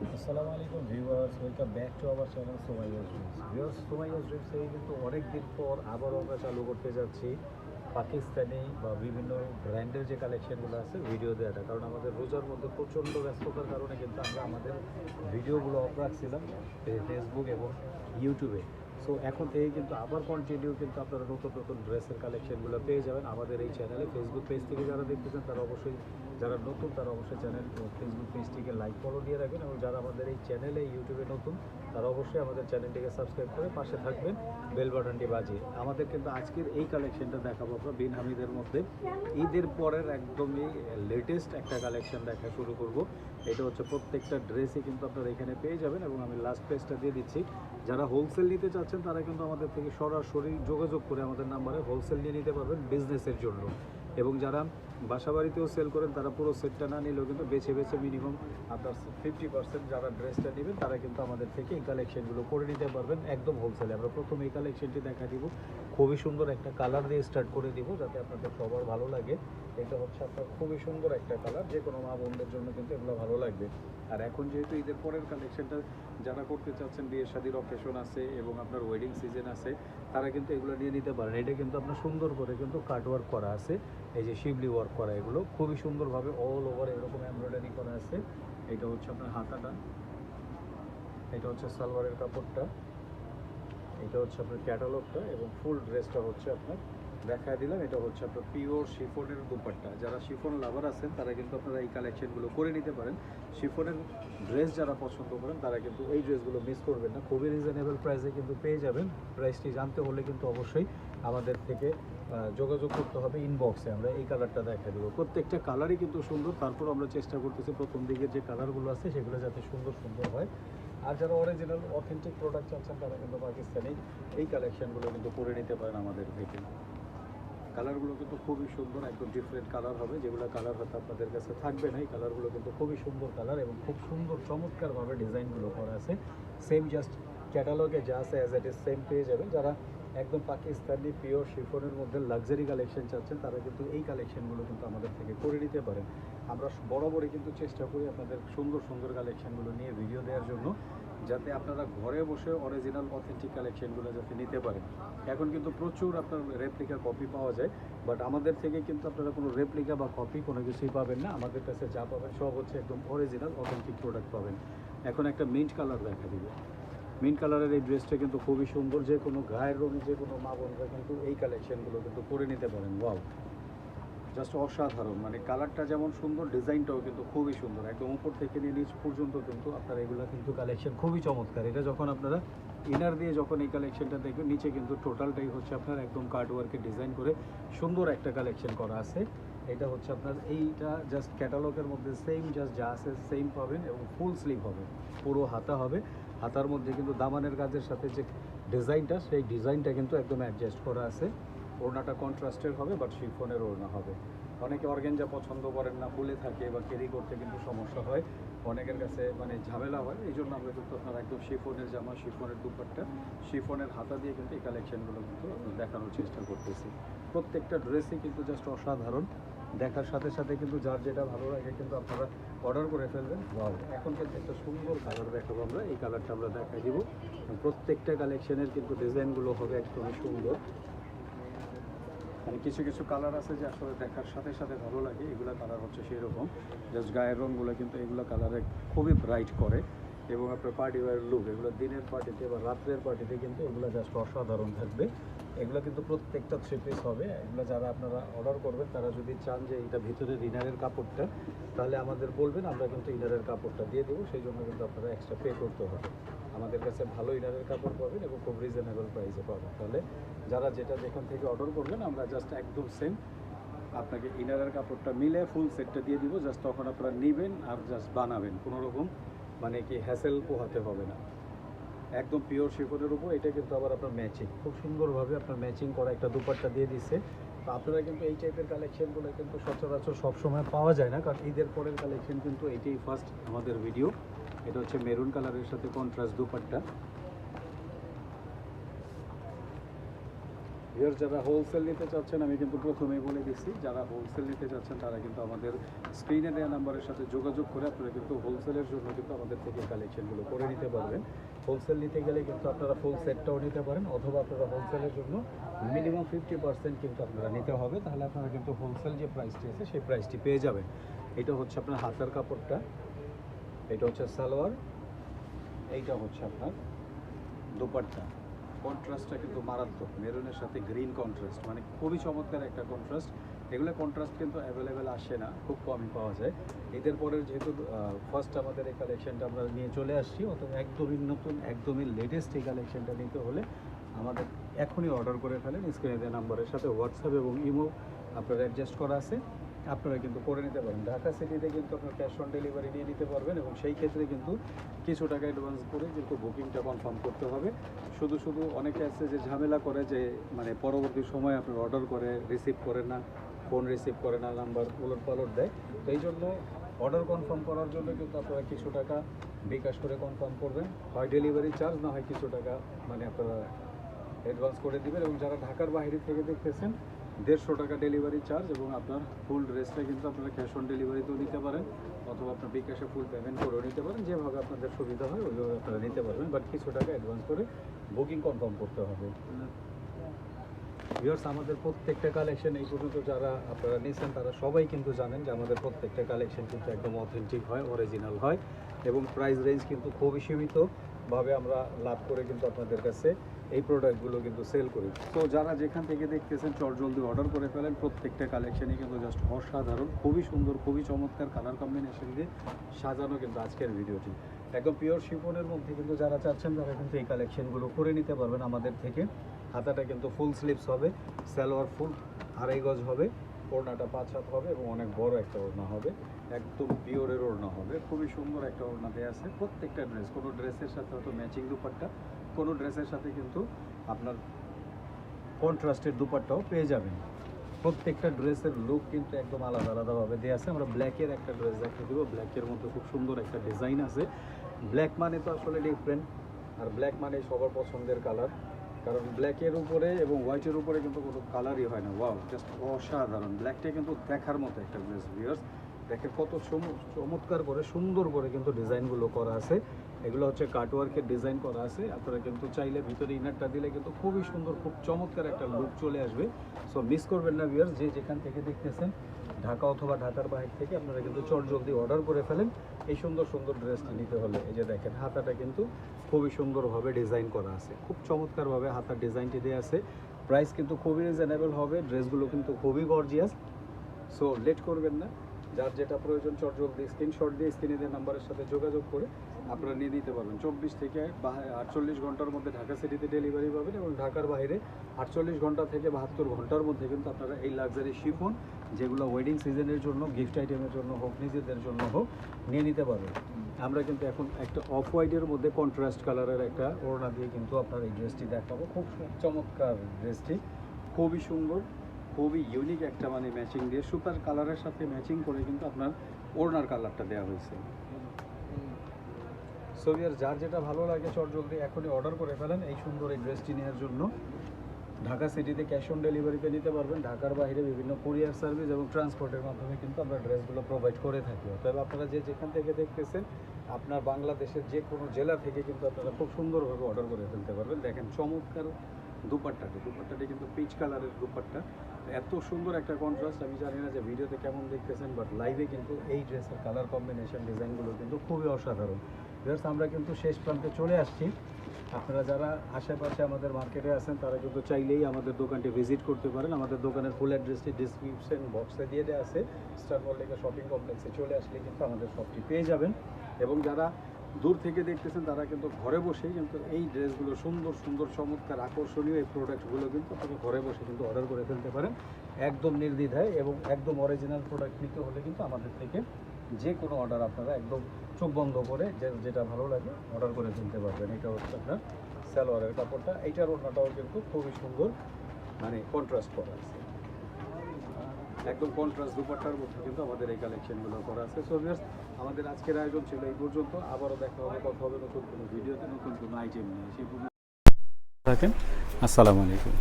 আসসালামু আলাইকুম viewers, welcome back to our channel Somaiya's dreams. Viewers, Somaiya's dreams থেকে কিন্তু অনেক দিন পর আবারও আমরা চালু করতে যাচ্ছি পাকিস্তানি বা বিভিন্ন ব্র্যান্ডের যে কালেকশনগুলো আছে ভিডিও দেওয়াটা। কারণ আমাদের রোজার মধ্যে প্রচণ্ড ব্যস্ততার কারণে কিন্তু আমরা আমাদের ভিডিওগুলো অফ রাখছিলাম ফেসবুক এবং ইউটিউবে। সো এখন থেকে কিন্তু আবার কন্টিনিউ কিন্তু আপনারা নতুন নতুন ড্রেসের কালেকশনগুলো পেয়ে যাবেন আমাদের এই চ্যানেলে। ফেসবুক পেজ থেকে যারা দেখতেছেন তারা অবশ্যই, যারা নতুন তারা অবশ্যই চ্যানেল ফেসবুক পেজটিকে লাইক ফলো দিয়ে রাখবেন, এবং যারা আমাদের এই চ্যানেলে ইউটিউবে নতুন তারা অবশ্যই আমাদের চ্যানেলটিকে সাবস্ক্রাইব করে পাশে থাকবেন, বেল বাটনটি বাজিয়ে। আমাদের কিন্তু আজকের এই কালেকশনটা দেখাবো আমরা বিন হামিদের মধ্যে ঈদের পরের একদমই লেটেস্ট একটা কালেকশন দেখা শুরু করব। এটা হচ্ছে প্রত্যেকটা ড্রেসই কিন্তু আপনারা এখানে পেয়ে যাবেন, এবং আমি লাস্ট পেজটা দিয়ে দিচ্ছি। যারা হোলসেল নিতে চাচ্ছেন তারা কিন্তু আমাদের থেকে সরাসরি যোগাযোগ করে আমাদের নাম্বারে হোলসেল নিয়ে নিতে পারবেন বিজনেসের জন্য। এবং যারা বাসা বাড়িতেও সেল করেন তারা পুরো সেটটা না নিলেও কিন্তু বেছে বেছে মিনিমাম আপনার 50% যারা ড্রেসটা নেবেন তারা কিন্তু আমাদের থেকে এই কালেকশনগুলো করে নিতে পারবেন একদম হোলসেলে। আমরা প্রথম এই কালেকশনটি দেখা দিব, খুবই সুন্দর একটা কালার দিয়ে স্টার্ট করে দিব যাতে আপনাদের সবার ভালো লাগে। এটা হচ্ছে আপনার খুবই সুন্দর একটা কালার, যে কোনো মা বোনদের জন্য কিন্তু এগুলো ভালো লাগবে। আর এখন যেহেতু ঈদের পরের কালেকশনটা যারা করতে চাচ্ছেন, বিয়ের শাদীর অকেশন আছে এবং আপনার ওয়েডিং সিজন আছে, তারা কিন্তু এগুলো নিয়ে নিতে পারেন। এটা কিন্তু আপনার সুন্দর করে কিন্তু কাট ওয়ার্ক করা আছে, এই যে শিবলি ওয়ার্ক করা, এগুলো খুবই সুন্দরভাবে অল ওভার এরকম এমব্রয়ডারি করা আছে। এটা হচ্ছে আপনার হাতাটা, এটা হচ্ছে সালোয়ারের কাপড়টা, এটা হচ্ছে আপনার ক্যাটালগটা, এবং ফুল ড্রেসটা হচ্ছে আপনার দেখায় দিলাম। এটা হচ্ছে আপনার পিওর শিফনের দুপাট্টা। যারা শিফন লাভার আছেন তারা কিন্তু আপনারা এই কালেকশনগুলো করে নিতে পারেন। শিফনের ড্রেস যারা পছন্দ করেন তারা কিন্তু এই ড্রেসগুলো মিস করবেন না, খুবই রিজনেবল প্রাইসে কিন্তু পেয়ে যাবেন। প্রাইসটি জানতে হলে কিন্তু অবশ্যই আমাদের থেকে যোগাযোগ করতে হবে ইনবক্সে। আমরা এই কালারটা দেখা দেবো, প্রত্যেকটা কালারই কিন্তু সুন্দর। তারপর আমরা চেষ্টা করতেছি প্রথম দিকের যে কালারগুলো আছে সেগুলো যাতে সুন্দর সুন্দর হয়। আর যারা অরিজিনাল অথেন্টিক প্রোডাক্ট চাচ্ছেন তারা কিন্তু পাকিস্তানি এই কালেকশনগুলো কিন্তু করে নিতে পারেন আমাদের থেকে। কালারগুলো কিন্তু খুবই সুন্দর, একদম ডিফারেন্ট কালার হবে, যেগুলো কালার হয়তো আপনাদের কাছে থাকবে না। এই কালারগুলো কিন্তু খুবই সুন্দর কালার, এবং খুব সুন্দর চমৎকারভাবে ডিজাইনগুলো করা আছে। সেম জাস্ট ক্যাটালগে যা আছে অ্যাজ ইট ইজ সেম পেয়ে যাবেন। যারা একদম পাকিস্তানি পিওর শিফনের মধ্যে লাক্সারি কালেকশন চাচ্ছেন তারা কিন্তু এই কালেকশনগুলো কিন্তু আমাদের থেকে করে নিতে পারেন। আমরা বরাবরই কিন্তু চেষ্টা করি আপনাদের সুন্দর সুন্দর কালেকশনগুলো নিয়ে ভিডিও দেওয়ার জন্য, যাতে আপনারা ঘরে বসে অরিজিনাল অথেন্টিক কালেকশনগুলো যাতে নিতে পারেন। এখন কিন্তু প্রচুর আপনার রেপ্লিকা কপি পাওয়া যায়, বাট আমাদের থেকে কিন্তু আপনারা কোনো রেপ্লিকা বা কপি কোনো কিছুই পাবেন না। আমাদের কাছে যা পাবেন সব হচ্ছে একদম অরিজিনাল অথেন্টিক প্রোডাক্ট পাবেন। এখন একটা মিন্ট কালার দেখা দিবে। মিন্ট কালারের এই ড্রেসটা কিন্তু খুবই সুন্দর, যে কোনো গায়ের রঙে যে কোনো মা বোনরা কিন্তু এই কালেকশনগুলো কিন্তু করে নিতে পারেন। ওয়াও, জাস্ট অসাধারণ, মানে কালারটা যেমন সুন্দর, ডিজাইনটাও কিন্তু খুবই সুন্দর, একদম উপর থেকে নিয়ে নিচ পর্যন্ত কিন্তু আপনার এগুলো কিন্তু কালেকশন খুবই চমৎকার। এটা যখন আপনারা ইনার দিয়ে যখন এই কালেকশনটা দেখবেন, নিচে কিন্তু টোটালটাই হচ্ছে আপনার একদম কার্ড ওয়ার্কের ডিজাইন করে সুন্দর একটা কালেকশন করা আছে। এটা হচ্ছে আপনার এইটা জাস্ট ক্যাটালগের মধ্যে সেম জাস্ট যা আছে সেম পাবেন, এবং ফুল স্লিভ হবে, পুরো হাতা হবে। হাতার মধ্যে কিন্তু দামানের কাজের সাথে যে ডিজাইনটা, সেই ডিজাইনটা কিন্তু একদম অ্যাডজাস্ট করা আছে। ওড়নাটা কন্ট্রাস্টের হবে, বাট শিফনের ওড়না হবে। অনেকে অর্গেঞ্জা পছন্দ করেন না, ফুলে থাকে বা ক্যারি করতে কিন্তু সমস্যা হয়, অনেকের কাছে মানে ঝামেলা হয়। এই জন্য আমরা কিন্তু আপনার একদম শিফনের জামা, শিফনের দুপাট্টা, শিফনের হাতা দিয়ে কিন্তু এই কালেকশনগুলো কিন্তু দেখানোর চেষ্টা করতেছি। প্রত্যেকটা ড্রেসই কিন্তু জাস্ট অসাধারণ, দেখার সাথে সাথে কিন্তু যার যেটা ভালো লাগে কিন্তু আপনারা অর্ডার করে ফেলবেন। ওয়াও, এখন কিন্তু একটা সুন্দর কালার দেখাবো আমরা, এই কালারটা আমরা দেখাই দিব। প্রত্যেকটা কালেকশনের কিন্তু ডিজাইনগুলো হবে একদমই সুন্দর। মানে কিছু কিছু কালার আছে যে আসলে দেখার সাথে সাথে ভালো লাগে, এগুলো কালার হচ্ছে সেই রকম। জাস্ট গায়ের রঙগুলো কিন্তু এগুলো কালারে খুবই ব্রাইট করে, এবং আপনার পার্টি ওয়ার লুক, এগুলো দিনের পার্টিতে বা রাত্রের পার্টিতে কিন্তু এগুলো জাস্ট অসাধারণ থাকবে। এগুলো কিন্তু প্রত্যেকটা 3 পিস হবে। এগুলো যারা আপনারা অর্ডার করবেন তারা যদি চান যে এটা ভিতরে ইনারের কাপড়টা, তাহলে আমাদের বলবেন, আমরা কিন্তু ইনারের কাপড়টা দিয়ে দেবো। সেই জন্য কিন্তু আপনারা এক্সট্রা পে করতে হবে। আমাদের কাছে ভালো ইনারের কাপড় পাবেন এবং খুব রিজনেবল প্রাইসে পাবেন। তাহলে যারা যেটা যেখান থেকে অর্ডার করবেন আমরা জাস্ট একদম সেম আপনাকে ইনারের কাপড়টা মিলে ফুল সেটটা দিয়ে দিব। জাস্ট তখন আপনারা নেবেন আর জাস্ট বানাবেন, কোনো রকম মানে কি হ্যাসেল পোহাতে হবে না। একদম পিওর শিফনের উপর এটা কিন্তু আবার আপনার ম্যাচিং, খুব সুন্দরভাবে আপনার ম্যাচিং করা একটা দুপাট্টা দিয়ে দিচ্ছে। তো আপনারা কিন্তু এই টাইপের কালেকশনগুলো কিন্তু সচরাচর সবসময় পাওয়া যায় না, কারণ ঈদের পরের কালেকশন কিন্তু এটাই ফার্স্ট আমাদের ভিডিও। এটা হচ্ছে মেরুন কালারের সাথে কন্ট্রাস্ট দুপাট্টা। ভিউয়ার্স যারা হোলসেল নিতে চাচ্ছেন আমি কিন্তু প্রথমেই বলে দিচ্ছি, যারা হোলসেল নিতে চাচ্ছেন তারা কিন্তু আমাদের স্ক্রিনে দেওয়া নাম্বারের সাথে যোগাযোগ করে আপনারা কিন্তু হোলসেলের জন্য কিন্তু আমাদের থেকে কালেকশনগুলো করে নিতে পারবেন। হোলসেল নিতে গেলে কিন্তু আপনারা ফুল সেটটাও নিতে পারেন, অথবা আপনারা হোলসেলের জন্য মিনিমাম 50% কিন্তু আপনারা নিতে হবে, তাহলে আপনারা কিন্তু হোলসেল যে প্রাইসটি আছে সেই প্রাইসটি পেয়ে যাবেন। এটা হচ্ছে আপনার হাতার কাপড়টা, এটা হচ্ছে সালোয়ার, এইটা হচ্ছে আপনার দোপাট্টা। কন্ট্রাস্টটা কিন্তু মারাত্মক, মেরুনের সাথে গ্রিন কন্ট্রাস্ট, মানে খুবই চমৎকার একটা কন্ট্রাস্ট। এগুলো কন্ট্রাস্ট কিন্তু অ্যাভেলেবেল আসে না, খুব কমই পাওয়া যায়। ঈদের পরের যেহেতু ফার্স্ট আমাদের এই কালেকশনটা আমরা নিয়ে চলে আসছি, অথবা একদমই নতুন একদমই লেটেস্ট এই কালেকশনটা নিতে হলে আমাদের এখনই অর্ডার করে ফেলেন। স্ক্রিনে দেওয়া নাম্বারের সাথে হোয়াটসঅ্যাপ এবং ইমো আপনার অ্যাডজাস্ট করা আছে, আপনারা কিন্তু করে নিতে পারেন। ঢাকা সিটিতে কিন্তু আপনার ক্যাশ অন ডেলিভারি নিয়ে নিতে পারবেন, এবং সেই ক্ষেত্রে কিন্তু কিছু টাকা অ্যাডভান্স করে কিন্তু বুকিংটা কনফার্ম করতে হবে। শুধু অনেকে আছে যে ঝামেলা করে, যে মানে পরবর্তী সময় আপনার অর্ডার করে রিসিভ করে না, ফোন রিসিভ করে না, নাম্বার উলট পালট দেয়। তো এই জন্য অর্ডার কনফার্ম করার জন্য কিন্তু আপনারা কিছু টাকা বিকাশ করে কনফার্ম করবেন, হয় ডেলিভারি চার্জ, না হয় কিছু টাকা মানে আপনারা অ্যাডভান্স করে দিবেন। এবং যারা ঢাকার বাইরে থেকে দেখতেছেন 150 টাকা ডেলিভারি চার্জ, এবং আপনার ফুল ড্রেসটা কিন্তু আপনারা ক্যাশ অন ডেলিভারিতেও নিতে পারেন, অথবা আপনার বিকাশে ফুল পেমেন্ট করেও নিতে পারেন, যেভাবে আপনাদের সুবিধা হয় ওইভাবে আপনারা নিতে পারবেন। বাট কিছু টাকা অ্যাডভান্স করে বুকিং কনফার্ম করতে হবে। ভিউয়ার্স আমাদের প্রত্যেকটা কালেকশন এই পর্যন্ত যারা আপনারা নিয়েছেন তারা সবাই কিন্তু জানেন যে আমাদের প্রত্যেকটা কালেকশন কিন্তু একদম অথেন্টিক হয়, অরিজিনাল হয়, এবং প্রাইস রেঞ্জ কিন্তু খুবই সীমিতভাবে আমরা লাভ করে কিন্তু আপনাদের কাছে এই প্রোডাক্টগুলো কিন্তু সেল করি। তো যারা যেখান থেকে দেখতেছেন চটজলদি অর্ডার করে ফেলেন, প্রত্যেকটা কালেকশনই কিন্তু জাস্ট অসাধারণ, খুবই সুন্দর, খুবই চমৎকার কালার কম্বিনেশন দিয়ে সাজানো কিন্তু আজকের ভিডিওটি। একদম পিওর শিফনের মধ্যে কিন্তু যারা চাচ্ছেন তারা কিন্তু এই কালেকশনগুলো করে নিতে পারবেন আমাদের থেকে। হাতাটা কিন্তু ফুল স্লিভস হবে, সালোয়ার ফুল 2.5 গজ হবে, ওড়নাটা 5 হাত হবে, এবং অনেক বড় একটা ওড়না হবে, একদম পিওরের ওড়না হবে, খুবই সুন্দর একটা ওড়না দেওয়া আছে। প্রত্যেকটা ড্রেস, কোনো ড্রেসের সাথে হয়তো ম্যাচিং দুপাট্টা, কোনো ড্রেসের সাথে কিন্তু আপনার কন্ট্রাস্টের দুপাট্টাও পেয়ে যাবেন। প্রত্যেকটা ড্রেসের লুক কিন্তু একদম আলাদা আলাদাভাবে দেওয়া আছে। আমরা ব্ল্যাকের একটা ড্রেস দেখতে দেবো, ব্ল্যাকের মধ্যে খুব সুন্দর একটা ডিজাইন আছে। ব্ল্যাক মানে তো আসলে ডিফারেন্ট, আর ব্ল্যাক মানে সবার পছন্দের কালার, কারণ ব্ল্যাকের উপরে এবং হোয়াইটের উপরে কিন্তু কোনো কালারই হয় না। ওয়াও, জাস্ট অসাধারণ। ব্ল্যাকটা কিন্তু দেখার মতো একটা ড্রেস। ভিউয়ার্স দেখে কত চমৎকার করে সুন্দর করে কিন্তু ডিজাইনগুলো করা আছে। এগুলো হচ্ছে কাটওয়ার্কের ডিজাইন করা আছে। আপনারা কিন্তু চাইলে ভিতরে ইনারটা দিলে কিন্তু খুবই সুন্দর, খুব চমৎকার একটা লুক চলে আসবে। সো মিস করবেন না ভিউয়ার্স, যে যেখান থেকে দেখতেছেন ঢাকা অথবা ঢাকার বাইরে থেকে আপনারা কিন্তু জলদি অর্ডার করে ফেলেন এই সুন্দর সুন্দর ড্রেসটি নিতে হলে। এই যে দেখেন হাতাটা কিন্তু খুবই সুন্দরভাবে ডিজাইন করা আছে, খুব চমৎকারভাবে হাতার ডিজাইনটি দেওয়া আছে। প্রাইস কিন্তু খুবই রিজনেবল হবে, ড্রেসগুলো কিন্তু খুবই গর্জিয়াস। সো লেট করবেন না, যার যেটা প্রয়োজন জলদি স্ক্রিনশট দিয়ে স্ক্রিনে নাম্বারের সাথে যোগাযোগ করে আপনারা নিয়ে নিতে পারবেন। 24 থেকে 48 ঘন্টার মধ্যে ঢাকা সিটিতে ডেলিভারি পাবেন, এবং ঢাকার বাইরে 48 ঘন্টা থেকে 72 ঘন্টার মধ্যে কিন্তু আপনারা এই লাক্সারি শিফন, যেগুলো ওয়েডিং সিজনের জন্য, গিফট আইটেমের জন্য হোক, নিজেদের জন্য হোক, নিয়ে নিতে পারবেন। আমরা কিন্তু এখন একটা অফ হোয়াইটের মধ্যে কন্ট্রাস্ট কালারের একটা ওড়না দিয়ে কিন্তু আপনার এই ড্রেসটি দেখাবো। খুব চমৎকার ড্রেসটি, খুবই সুন্দর, খুবই ইউনিক একটা মানে ম্যাচিং দিয়ে সুপার কালারের সাথে ম্যাচিং করে কিন্তু আপনার ওড়নার কালারটা দেওয়া হয়েছে। সো ভিউয়ার্স যার যেটা ভালো লাগে জলদি এখনই অর্ডার করে ফেলেন এই সুন্দর এই ড্রেসটি নেওয়ার জন্য। ঢাকা সিটিতে ক্যাশ অন ডেলিভারিতে নিতে পারবেন, ঢাকার বাইরে বিভিন্ন কুরিয়ার সার্ভিস এবং ট্রান্সপোর্টের মাধ্যমে কিন্তু আমরা ড্রেসগুলো প্রোভাইড করে থাকি। তবে আপনারা যে যেখান থেকে দেখতেছেন আপনার বাংলাদেশের যে কোনো জেলা থেকে কিন্তু আপনারা খুব সুন্দরভাবে অর্ডার করে ফেলতে পারবেন। দেখেন চমৎকার দুপাট্টাটি কিন্তু পিচ কালারের দুপাট্টা, এত সুন্দর একটা কন্ট্রাস্ট। আমি জানি না যে ভিডিওতে কেমন দেখতেছেন, বাট লাইভে কিন্তু এই ড্রেসের কালার কম্বিনেশন ডিজাইনগুলো কিন্তু খুবই অসাধারণ। ভিউয়ার্স আমরা কিন্তু শেষ প্রান্তে চলে আসছি। আপনারা যারা আশেপাশে আমাদের মার্কেটে আছেন তারা কিন্তু চাইলেই আমাদের দোকানটি ভিজিট করতে পারেন। আমাদের দোকানের ফুল অ্যাড্রেসটি ডিসক্রিপশন বক্সে দিয়ে দেওয়া আছে। স্টার মল্লিকা শপিং কমপ্লেক্সে চলে আসলে কিন্তু আমাদের শপটি পেয়ে যাবেন। এবং যারা দূর থেকে দেখতেছেন তারা কিন্তু ঘরে বসেই কিন্তু এই ড্রেসগুলো সুন্দর সুন্দর চমৎকার আকর্ষণীয় এই প্রোডাক্টগুলো কিন্তু আপনারা ঘরে বসে কিন্তু অর্ডার করে ফেলতে পারেন একদম নির্দ্বিধায়। এবং একদম অরিজিনাল প্রোডাক্ট নিতে হলে কিন্তু আমাদের থেকে যে কোনো অর্ডার আপনারা একদম চোখ বন্ধ করে যেটা ভালো লাগে অর্ডার করে ফেলতে পারবেন। এটা হচ্ছে আপনার সালোয়ারের কাপড়টা, এইটার ওড়নাটাও কিন্তু খুবই সুন্দর মানে কন্ট্রাস্ট করা আছে, একদম কন্ট্রাস্ট দুপাট্টার মধ্যে কিন্তু আমাদের এই কালেকশনগুলো করা আছে। সো ভিউয়ার্স আমাদের আজকের আয়োজন ছিল এই পর্যন্ত। আবারও দেখা হবে, কথা হবে নতুন কোনো ভিডিওতে, নতুন কোনো আইটেম নিয়ে। সেই পর্যন্ত থাকেন, আসসালামু আলাইকুম।